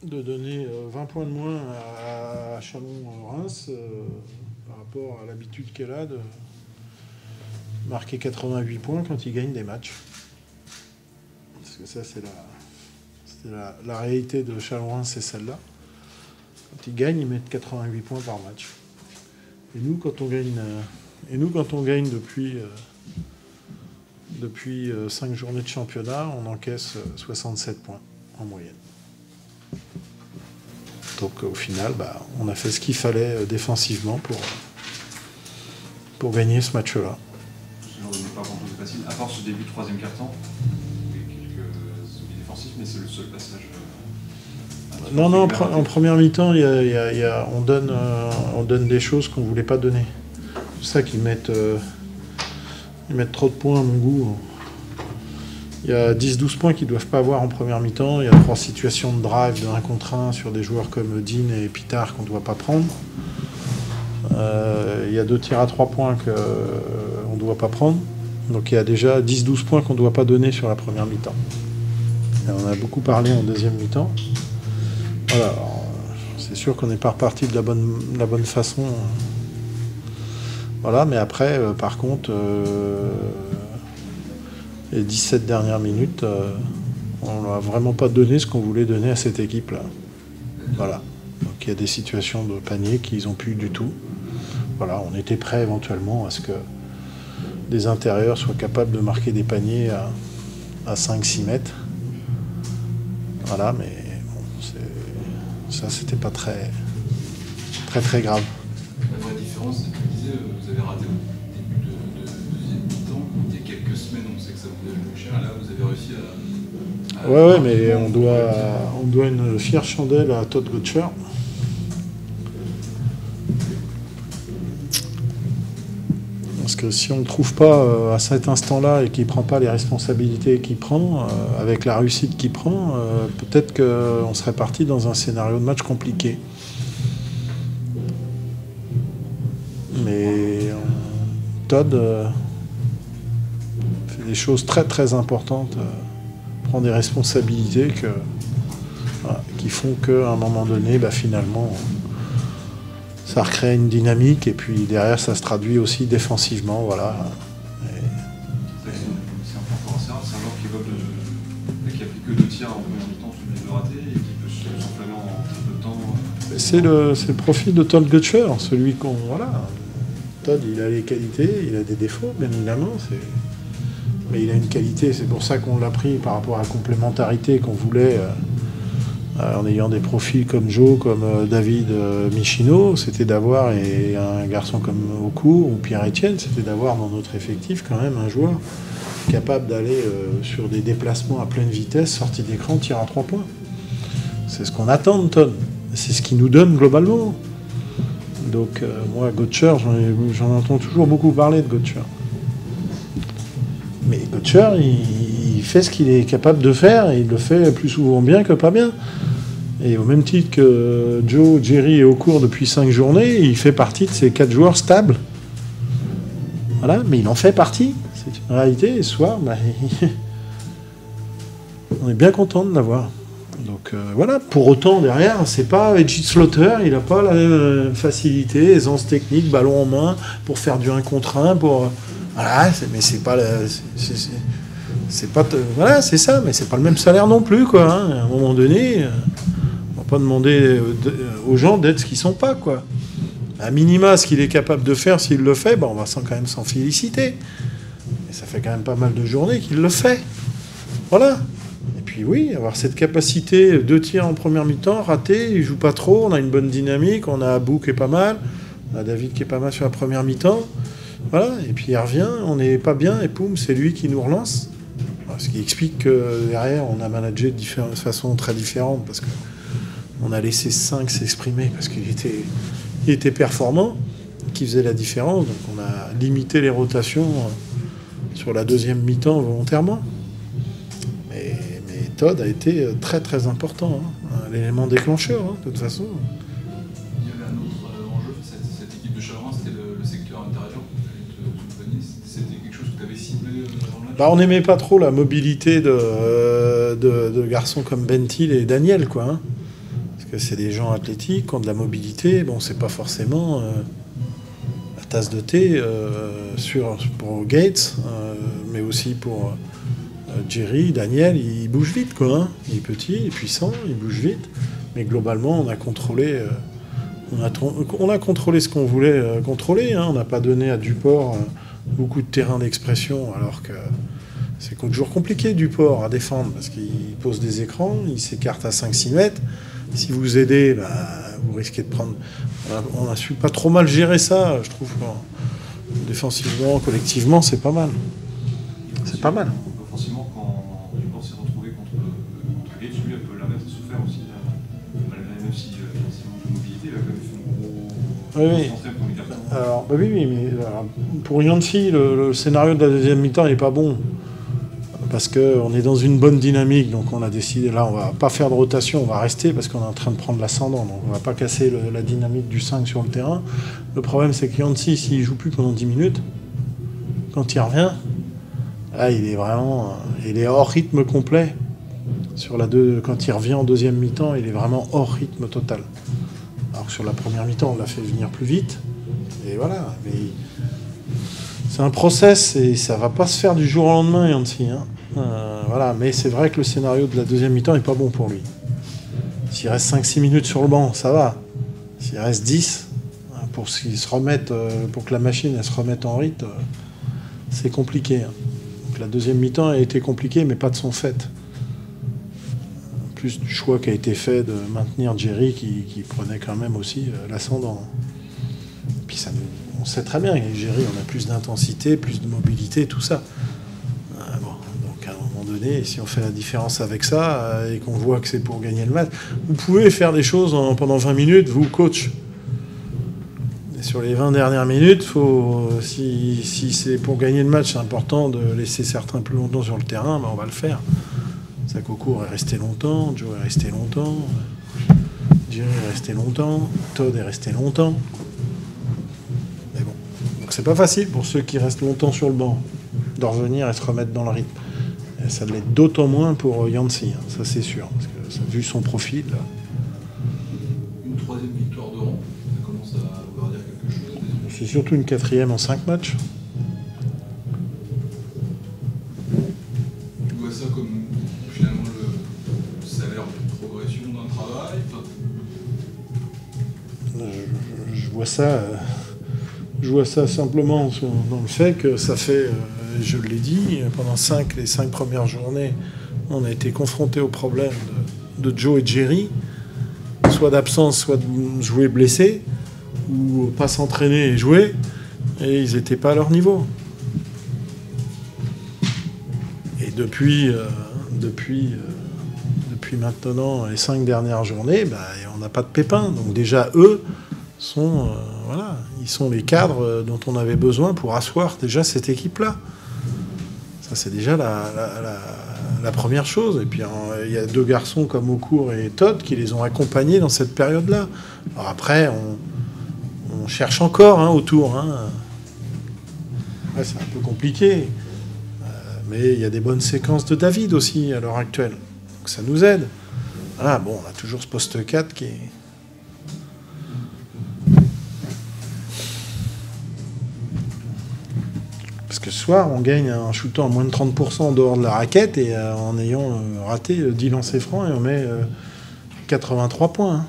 de donner 20 points de moins à Chalon-Reims par rapport à l'habitude qu'elle a de marquer 88 points quand il gagne des matchs. Parce que ça, la réalité de Chalon-Reims, c'est celle-là. Quand ils gagnent, ils mettent 88 points par match. Et nous, quand on gagne depuis 5 journées de championnat, on encaisse 67 points en moyenne. Donc au final, on a fait ce qu'il fallait défensivement pour gagner ce match-là. Ce genre de départ contre c'est facile, à part ce début de troisième quart-temps, il y a quelques soucis défensifs, mais c'est le seul passage. Non, en première mi-temps, on donne des choses qu'on ne voulait pas donner. C'est ça qu'ils mettent trop de points à mon goût. Il y a 10-12 points qu'ils ne doivent pas avoir en première mi-temps. Il y a 3 situations de drive de 1 contre 1 sur des joueurs comme Dean et Pitard qu'on ne doit pas prendre. Il y a 2 tirs à 3 points qu'on ne doit pas prendre. Donc il y a déjà 10-12 points qu'on ne doit pas donner sur la première mi-temps. Et on a beaucoup parlé en deuxième mi-temps. Voilà, c'est sûr qu'on n'est pas reparti de la bonne façon. Voilà, mais après, par contre, les 17 dernières minutes, on n'a vraiment pas donné ce qu'on voulait donner à cette équipe-là. Voilà. Donc il y a des situations de panier qu'ils n'ont plus du tout. Voilà, on était prêt éventuellement à ce que des intérieurs soient capables de marquer des paniers à 5-6 mètres. Voilà, mais bon, ça, c'était pas très grave. La vraie différence, c'est que tu disais, vous avez raté au début de deuxième mi-temps. Il y a quelques semaines, on sait que ça vous a joué cher. Là, vous avez réussi à ouais, mais on doit une fière chandelle à Todd Gotcher. Parce que si on ne le trouve pas à cet instant-là et qu'il ne prend pas les responsabilités qu'il prend, avec la réussite qu'il prend, peut-être qu'on serait parti dans un scénario de match compliqué. Mais Todd fait des choses très très importantes, prend des responsabilités qui font qu'à un moment donné, finalement, ça recrée une dynamique et puis derrière ça se traduit aussi défensivement, voilà. C'est important à savoir qu'il a pris que 2 tirs en première mi-temps, celui de raté, et qu'il peut s'enflammer en très peu de temps. C'est le profil de Todd Gotcher, celui qu'on... Voilà. Todd, il a les qualités, il a des défauts, bien évidemment, mais il a une qualité, c'est pour ça qu'on l'a pris par rapport à la complémentarité qu'on voulait... en ayant des profils comme Joe, comme David Michino, c'était d'avoir, et un garçon comme Oku ou Pierre-Etienne, c'était d'avoir dans notre effectif quand même un joueur capable d'aller sur des déplacements à pleine vitesse, sortie d'écran, tir à 3 points. C'est ce qu'on attend de Todd. C'est ce qu'il nous donne globalement. Donc moi, Gotcher, j'en entends toujours beaucoup parler de Gotcher. Mais Gotcher, il fait ce qu'il est capable de faire, et il le fait plus souvent bien que pas bien. Et au même titre que Joe, Jerry est au cours depuis 5 journées, il fait partie de ces 4 joueurs stables. Voilà, mais il en fait partie. C'est une réalité, et ce soir, on est bien content de l'avoir. Donc voilà, pour autant, derrière, c'est pas Edgy Slaughter, il n'a pas la même facilité, aisance technique, ballon en main, pour faire du 1 contre 1, voilà, mais c'est pas... C'est pas... Voilà, c'est ça, mais c'est pas le même salaire non plus, quoi. Hein. À un moment donné... On va pas demander aux gens d'être ce qu'ils sont pas, quoi. À minima, ce qu'il est capable de faire, s'il le fait, on va quand même s'en féliciter. Et ça fait quand même pas mal de journées qu'il le fait. Voilà. Et puis oui, avoir cette capacité, 2 tirs en première mi-temps, raté, il joue pas trop, on a une bonne dynamique, on a Abou qui est pas mal, on a David qui est pas mal sur la première mi-temps. Voilà. Et puis il revient, on n'est pas bien, et poum, c'est lui qui nous relance. Ce qui explique que derrière, on a managé de façon très différente, parce que on a laissé 5 s'exprimer parce qu'il était performant, qui faisait la différence. Donc on a limité les rotations sur la deuxième mi-temps volontairement. Mais Todd a été très très important, l'élément déclencheur, de toute façon. Il y avait un autre enjeu, cette équipe de Chalon, c'était le secteur intérieur. C'était quelque chose que tu avais ciblé dans le match. On n'aimait pas trop la mobilité de garçons comme Bentil et Daniel, quoi. que c'est des gens athlétiques, qui ont de la mobilité. Bon, c'est pas forcément la tasse de thé pour Gates, mais aussi pour Jerry, Daniel. Il bouge vite, quoi. Hein. Il est petit, il est puissant, il bouge vite. Mais globalement, on a contrôlé ce qu'on voulait contrôler. Hein. On n'a pas donné à Duport beaucoup de terrain d'expression, alors que c'est toujours compliqué, Duport, à défendre, parce qu'il pose des écrans, il s'écarte à 5-6 mètres. Si vous aidez, vous risquez de prendre... On a su pas trop mal gérer ça, je trouve. Défensivement, collectivement, c'est pas mal. C'est pas mal. Forcément, quand Duport s'est retrouvé contre Gates, lui, un peu la mettre a souffert aussi. Même si c'est manque de mobilité, il a quand même fait un gros... Oui. Alors, oui, mais pour Yancy, le scénario de la deuxième mi-temps n'est pas bon. Parce qu'on est dans une bonne dynamique, donc on a décidé, là, on va pas faire de rotation, on va rester, parce qu'on est en train de prendre l'ascendant, donc on va pas casser la dynamique du 5 sur le terrain. Le problème, c'est que Yancy, s'il joue plus pendant 10 minutes, quand il revient, là, il est hors rythme complet. Quand il revient en deuxième mi-temps, il est vraiment hors rythme total. Alors que sur la première mi-temps, on l'a fait venir plus vite, et voilà, mais... C'est un process et ça va pas se faire du jour au lendemain, Yancy. Hein. Voilà, mais c'est vrai que le scénario de la deuxième mi-temps n'est pas bon pour lui. S'il reste 5-6 minutes sur le banc, ça va. S'il reste 10, pour que la machine elle se remette en rythme, c'est compliqué. Hein. Donc la deuxième mi-temps a été compliquée, mais pas de son fait. En plus du choix qui a été fait de maintenir Jerry qui prenait quand même aussi l'ascendant. Puis on sait très bien, Jerry, on a plus d'intensité, plus de mobilité, tout ça. Donc à un moment donné, si on fait la différence avec ça, et qu'on voit que c'est pour gagner le match, vous pouvez faire des choses pendant 20 minutes, vous, coach. Et sur les 20 dernières minutes, si c'est pour gagner le match, c'est important de laisser certains plus longtemps sur le terrain, on va le faire. Sakoko est resté longtemps, Joe est resté longtemps, Jerry est resté longtemps, Todd est resté longtemps. Donc c'est pas facile pour ceux qui restent longtemps sur le banc de revenir et se remettre dans le rythme. Et ça l'est d'autant moins pour Yancy, hein, ça c'est sûr, parce que vu son profil. Là. Une troisième victoire de rang, ça commence à vouloir dire quelque chose. C'est surtout une quatrième en 5 matchs. Tu vois ça comme finalement le salaire de progression d'un travail Je vois ça. Je vois ça simplement dans le fait que ça fait, je l'ai dit, pendant les 5 premières journées, on a été confronté au problème de Joe et Jerry, soit d'absence, soit de jouer blessé, ou pas s'entraîner et jouer, et ils n'étaient pas à leur niveau. Et depuis maintenant les 5 dernières journées, on n'a pas de pépins. Donc déjà, eux sont... ils sont les cadres dont on avait besoin pour asseoir déjà cette équipe-là. Ça, c'est déjà la première chose. Et puis, il y a 2 garçons comme Aucourt et Todd qui les ont accompagnés dans cette période-là. Alors après, on cherche encore autour. Hein. Ouais, c'est un peu compliqué. Mais il y a des bonnes séquences de David aussi à l'heure actuelle. Donc ça nous aide. Voilà, bon, on a toujours ce poste 4 qui est... Parce que ce soir, on gagne en shootant à moins de 30% en dehors de la raquette et en ayant raté 10 lancers francs et on met 83 points. Hein.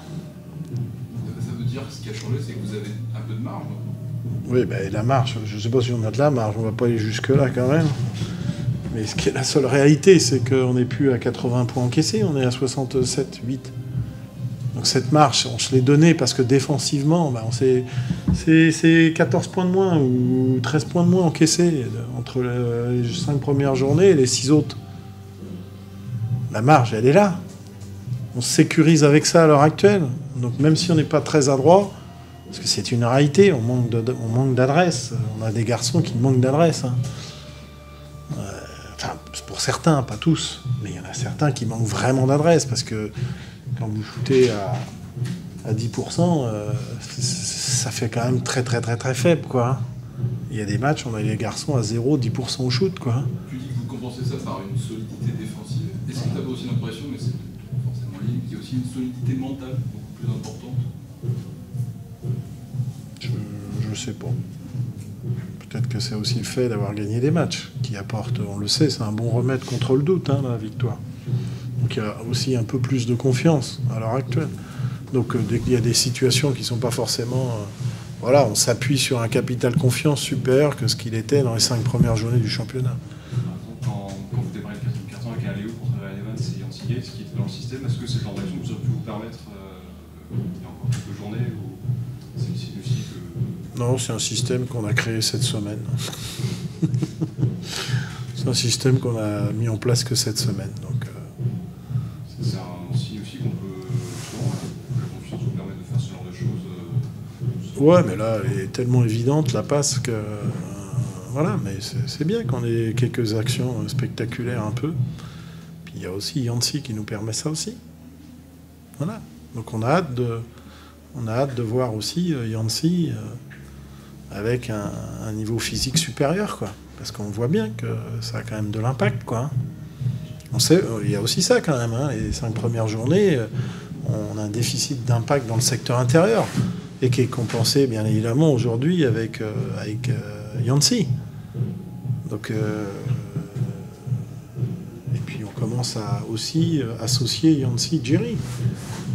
Ça veut dire que ce qui a changé, c'est que vous avez un peu de marge. Oui, la marge, je ne sais pas si on a de la marge, on ne va pas aller jusque-là quand même. Mais ce qui est la seule réalité, c'est qu'on n'est plus à 80 points encaissés, on est à 67, 8. Donc cette marche, on se l'est donnée parce que défensivement, c'est 14 points de moins ou 13 points de moins encaissés entre les 5 premières journées et les 6 autres. La marge, elle est là. On se sécurise avec ça à l'heure actuelle. Donc même si on n'est pas très adroit, parce que c'est une réalité, on manque d'adresse. On a des garçons qui manquent d'adresse. Hein. Enfin, pour certains, pas tous, mais il y en a certains qui manquent vraiment d'adresse parce que quand vous shootez à 10%, ça fait quand même très très très très faible, quoi. Il y a des matchs, on a les garçons à 0-10% au shoot, quoi. Tu dis que vous compensez ça par une solidité défensive. Est-ce que tu as aussi l'impression, mais c'est forcément en ligne, qu'il y a aussi une solidité mentale beaucoup plus importante? Je sais pas. Peut-être que c'est aussi le fait d'avoir gagné des matchs qui apporte, on le sait, c'est un bon remède contre le doute, hein, la victoire. Donc il y a aussi un peu plus de confiance à l'heure actuelle. Donc dès qu'il y a des situations qui ne sont pas forcément... voilà, on s'appuie sur un capital confiance supérieur que ce qu'il était dans les 5 premières journées du championnat. Quand vous démarrez le quatrième carton avec un Léo contre Ryan Evans et Yancy Gates qui était dans le système, est-ce que cette transaction vous aurait pu vous permettre, il y a encore quelques journées, ou c'est aussi que... Non, c'est un système qu'on a créé cette semaine. C'est un système qu'on a mis en place que cette semaine. Donc, c'est un signe aussi qu'on peut... la confiance vous permet de faire ce genre de choses. ouais, mais là, elle est tellement évidente, la passe, que... voilà, mais c'est bien qu'on ait quelques actions spectaculaires un peu. Puis il y a aussi Yancy qui nous permet ça aussi. Voilà. Donc on a hâte de voir aussi Yancy avec un niveau physique supérieur, quoi. Parce qu'on voit bien que ça a quand même de l'impact, quoi. On sait, il y a aussi ça quand même, hein, les 5 premières journées, on a un déficit d'impact dans le secteur intérieur et qui est compensé bien évidemment aujourd'hui avec Yancy. Donc, et puis on commence à aussi associer Yancy Jerry.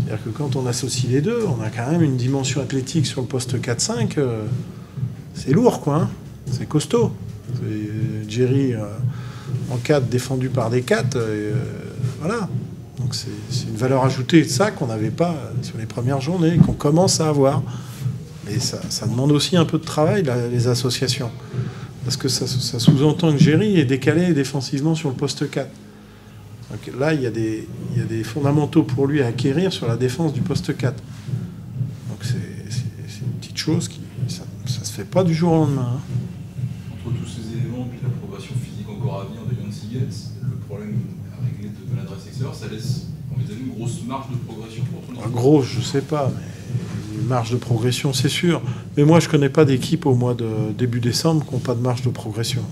C'est-à-dire que quand on associe les deux, on a quand même une dimension athlétique sur le poste 4-5. C'est lourd, quoi. Hein. C'est costaud. Jerry en 4 défendu par des 4. Voilà. Donc c'est une valeur ajoutée de ça qu'on n'avait pas sur les premières journées, qu'on commence à avoir. Mais ça demande aussi un peu de travail, les associations. Parce que ça sous-entend que Jerry est décalé défensivement sur le poste 4. Donc là, il y a des fondamentaux pour lui à acquérir sur la défense du poste 4. Donc c'est une petite chose qui... Ça se fait pas du jour au lendemain. Hein. Entre tous ces éléments, puis la progression physique encore à venir de Yancy Gates, le problème à régler de maladresse extérieure, ça laisse envisager une grosse marge de progression pour ton équipe. Gros, je sais pas, mais une marge de progression, c'est sûr. Mais moi, je connais pas d'équipe au mois de début décembre qui n'ont pas de marge de progression.